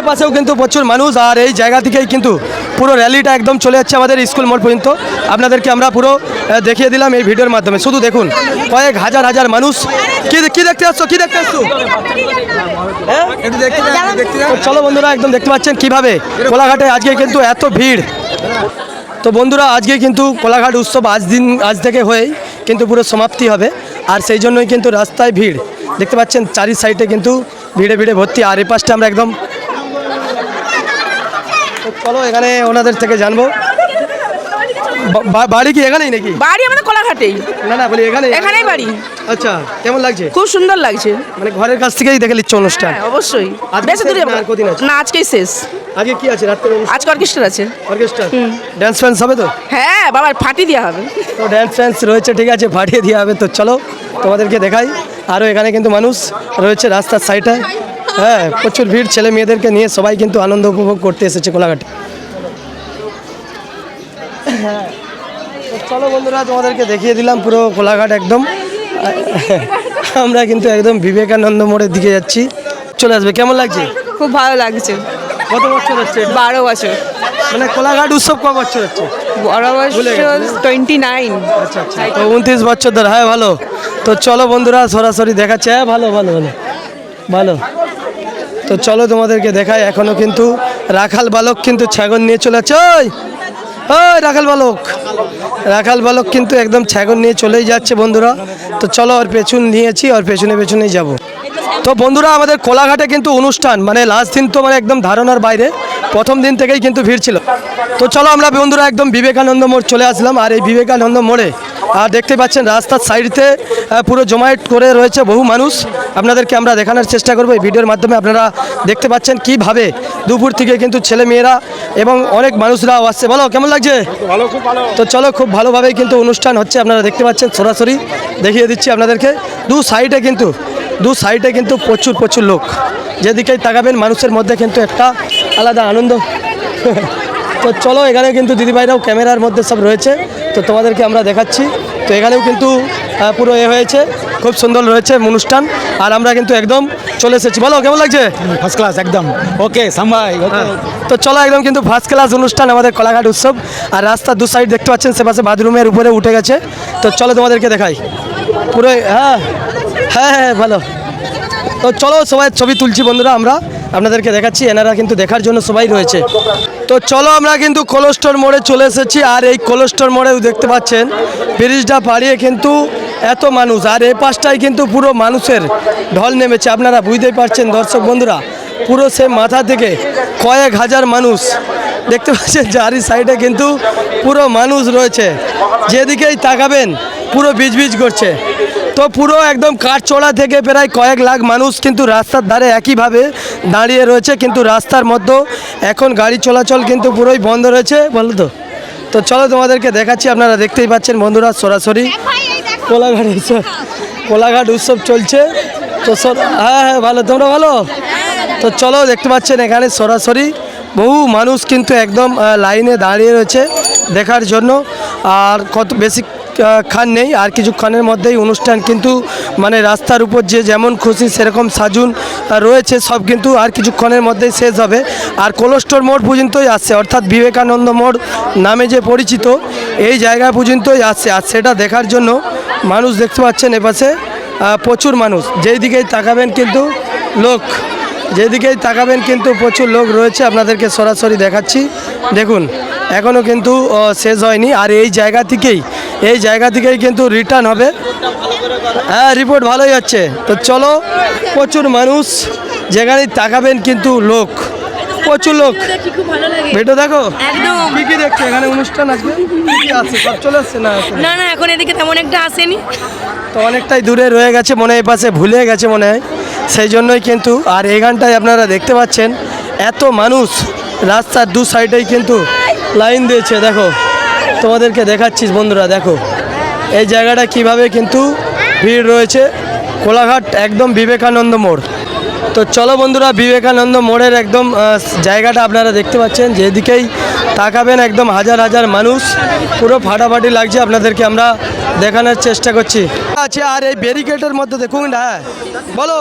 পাশেও কিন্তু প্রচুর মানুষ, আর এই জায়গা থেকেই কিন্তু পুরো র্যালিটা একদম চলে যাচ্ছে আমাদের স্কুল মোড় পর্যন্ত। আপনাদেরকে আমরা পুরো দেখিয়ে দিলাম এই ভিডিওর মাধ্যমে। শুধু দেখুন কয়েক হাজার হাজার মানুষ। কি দেখতে আসছো, কি দেখতে আসছো? চলো বন্ধুরা, একদম দেখতে পাচ্ছেন কিভাবে কোলাঘাটে আজকে কিন্তু এত ভিড়। তো বন্ধুরা, আজকে কিন্তু কোলাঘাট উৎসব আজ থেকে হয়েই কিন্তু পুরো সমাপ্তি হবে, আর সেই জন্যই কিন্তু রাস্তায় ভিড় দেখতে পাচ্ছেন। চারি সাইডে কিন্তু ভিড়ে ভিড়ে ভর্তি, আর এই পাশটা আমরা একদম। চলো এখানে ওনাদের থেকে জানবো, বাড়ি কি এখানেই নাকি? বাড়ি আমাদের কোলাঘাটেই। না বলি এখানেই বাড়ি। আচ্ছা, কেমন লাগছে? খুব সুন্দর লাগছে। মানে ঘরের কাছ থেকেই দেখে নিচ্ছ অনুষ্ঠান? অবশ্যই। বেশি দূরে না, আজকেই শেষ। আগে কি আছে? রাত্রে আজকে অর্কেস্ট্রা আছে। অর্কেস্ট্রা, ড্যান্স ফ্যান্স হবে তো? হ্যাঁ বাবা, ফাটি দেওয়া হবে। তো ড্যান্স ফ্যান্স রয়েছে, ঠিক আছে, ফাটিয়ে দেওয়া হবে। তো চলো তোমাদেরকে দেখাই। আরও এখানে কিন্তু মানুষ রয়েছে রাস্তার সাইডে। হ্যাঁ, প্রচুর ভিড়, ছেলে মেয়েদেরকে নিয়ে সবাই কিন্তু আনন্দ উপভোগ করতে এসেছে কোলাঘাটে। হ্যাঁ, তো চলো বন্ধুরা, তোমাদেরকে দেখিয়ে দিলাম পুরো কোলাঘাট একদম। আমরা কিন্তু একদম বিবেকানন্দ মোড়ের দিকে যাচ্ছি। চলে আসবে। কেমন লাগছে? খুব ভালো লাগছে। কত বছর হচ্ছে? 12 বছর। মানে কোলাঘাট উৎসব ক বছর হচ্ছে? 12 বছর, 29। আচ্ছা, তো 29 বছর ধরে। হ্যাঁ, ভালো। তো চলো বন্ধুরা, সরাসরি দেখাচ্ছে। হ্যাঁ, ভালো ভালো ভালো ভালো। তো চলো তোমাদেরকে দেখাই। এখনও কিন্তু রাখাল বালক কিন্তু ছাগল নিয়ে চলে যাচ্ছে। ওই রাখাল বালক কিন্তু একদম ছাগল নিয়ে চলেই যাচ্ছে বন্ধুরা। তো চলো, ওর পেছন নিয়েছি, ওর পেছনেই যাব। তো বন্ধুরা, আমাদের কোলাঘাটে কিন্তু অনুষ্ঠান মানে লাস্ট দিন তো মানে একদম ধারণার বাইরে, প্রথম দিন থেকেই কিন্তু ভিড় ছিল। তো চলো আমরা বন্ধুরা একদম বিবেকানন্দ মোড় চলে আসলাম। আর এই বিবেকানন্দ মোড়ে আর দেখতে পাচ্ছেন রাস্তার সাইডে পুরো জমায়েত করে রয়েছে বহু মানুষ। আপনাদেরকে আমরা দেখানোর চেষ্টা করবো এই ভিডিওর মাধ্যমে। আপনারা দেখতে পাচ্ছেন কিভাবে দুপুর থেকে কিন্তু ছেলে মেয়েরা এবং অনেক মানুষরাও আসছে। বলো কেমন লাগছে? তো চলো, খুব ভালোভাবেই কিন্তু অনুষ্ঠান হচ্ছে। আপনারা দেখতে পাচ্ছেন, সরাসরি দেখিয়ে দিচ্ছি আপনাদেরকে। দু সাইডে কিন্তু প্রচুর লোক। যেদিকেই তাকাবেন মানুষের মধ্যে কিন্তু একটা আলাদা আনন্দ। তো চলো, এখানে কিন্তু দিদিভাইরাও ক্যামেরার মধ্যে সব রয়েছে, তো তোমাদেরকে আমরা দেখাচ্ছি। তো এখানেও কিন্তু পুরো হয়েছে, খুব সুন্দর রয়েছে অনুষ্ঠান। আর আমরা কিন্তু একদম চলে এসেছি। বলো কেমন লাগছে? ফার্স্ট ক্লাস একদম। ওকে সাম্বাই। তো চলো, একদম কিন্তু ফার্স্ট ক্লাস অনুষ্ঠান আমাদের কোলাঘাট উৎসব। আর রাস্তার দু সাইড দেখতে পাচ্ছেন, সে পাশে বাথরুমের উপরে উঠে গেছে। তো চলো তোমাদেরকে দেখাই পুরো। হ্যাঁ ভালো। তো চলো, সবাই ছবি তুলছি বন্ধুরা, আমরা আপনাদেরকে দেখাচ্ছি। এনারা কিন্তু দেখার জন্য সবাই রয়েছে। তো চলো, আমরা কিন্তু কোলেস্টোর মোড়ে চলে এসেছি। আর এই কোলেস্টোর মোড়েও দেখতে পাচ্ছেন ব্রিজটা পাড়িয়ে কিন্তু এত মানুষ, আর এই পাশটাই কিন্তু পুরো মানুষের ঢল নেমেছে। আপনারা বুঝতেই পারছেন দর্শক বন্ধুরা, পুরো সে মাথা থেকে কয়েক হাজার মানুষ দেখতে পাচ্ছেন। চারি সাইডে কিন্তু পুরো মানুষ রয়েছে, যেদিকেই তাকাবেন পুরো বিজবিজ করছে। তো পুরো একদম কাঠচড়া থেকে প্রায় কয়েক লাখ মানুষ কিন্তু রাস্তার ধারে একইভাবে দাঁড়িয়ে রয়েছে। কিন্তু রাস্তার মধ্যে এখন গাড়ি চলাচল কিন্তু পুরোই বন্ধ রয়েছে, বলো তো। তো চলো তোমাদেরকে দেখাচ্ছি। আপনারা দেখতেই পাচ্ছেন বন্ধুরা, সরাসরি কোলাঘাট উৎসব চলছে। তো হ্যাঁ ভালো, তোমরা ভালো? তো চলো, দেখতে পাচ্ছেন এখানে সরাসরি বহু মানুষ কিন্তু একদম লাইনে দাঁড়িয়ে রয়েছে দেখার জন্য। আর কত বেশি খান নেই, আর কিছুক্ষণের মধ্যেই অনুষ্ঠান কিন্তু মানে রাস্তার উপর যে যেমন খুশি সেরকম সাজুন রয়েছে সব, কিন্তু আর কিছুক্ষণের মধ্যেই শেষ হবে। আর কোলেস্টোর মোড় পর্যন্তই আসছে, অর্থাৎ বিবেকানন্দ মোড় নামে যে পরিচিত এই জায়গা পর্যন্তই আসছে। আর সেটা দেখার জন্য মানুষ দেখতে পাচ্ছেন এপাশে প্রচুর মানুষ। যেই দিকেই তাকাবেন কিন্তু প্রচুর লোক রয়েছে। আপনাদেরকে সরাসরি দেখাচ্ছি, দেখুন এখনও কিন্তু শেষ হয়নি। আর এই জায়গা থেকেই কিন্তু রিটার্ন হবে। হ্যাঁ, রিপোর্ট ভালোই হচ্ছে। তো চলো, প্রচুর মানুষ, যেখানেই তাকাবেন কিন্তু প্রচুর লোক। ভিডিও দেখো কি দেখছো এখানে অনুষ্ঠান আজকে আছে, সব চলে আসছে না? এখন এদিকে তেমন একটা আসেনি, তো অনেকটাই দূরে রয়ে গেছে মনে হয়, পাশে ভুলে গেছে মনে হয়, সেই জন্যই কিন্তু। আর এখানটায় আপনারা দেখতে পাচ্ছেন এত মানুষ রাস্তার দু সাইডেই কিন্তু লাইন দিয়েছে। দেখো তোমাদেরকে দেখাচ্ছিস বন্ধুরা, দেখো এই জায়গাটা কিভাবে কিন্তু ভিড় রয়েছে। কোলাঘাট একদম বিবেকানন্দ মোড়। তো চলো বন্ধুরা, বিবেকানন্দ মোড়ের একদম জায়গাটা আপনারা দেখতে পাচ্ছেন, যেদিকেই তাকাবেন একদম হাজার হাজার মানুষ, পুরো ফাটাফাটি লাগছে। আপনাদেরকে আমরা দেখানোর চেষ্টা করছি। আর এই ব্যারিকেডের মধ্যে দেখুন, হ্যাঁ বলো।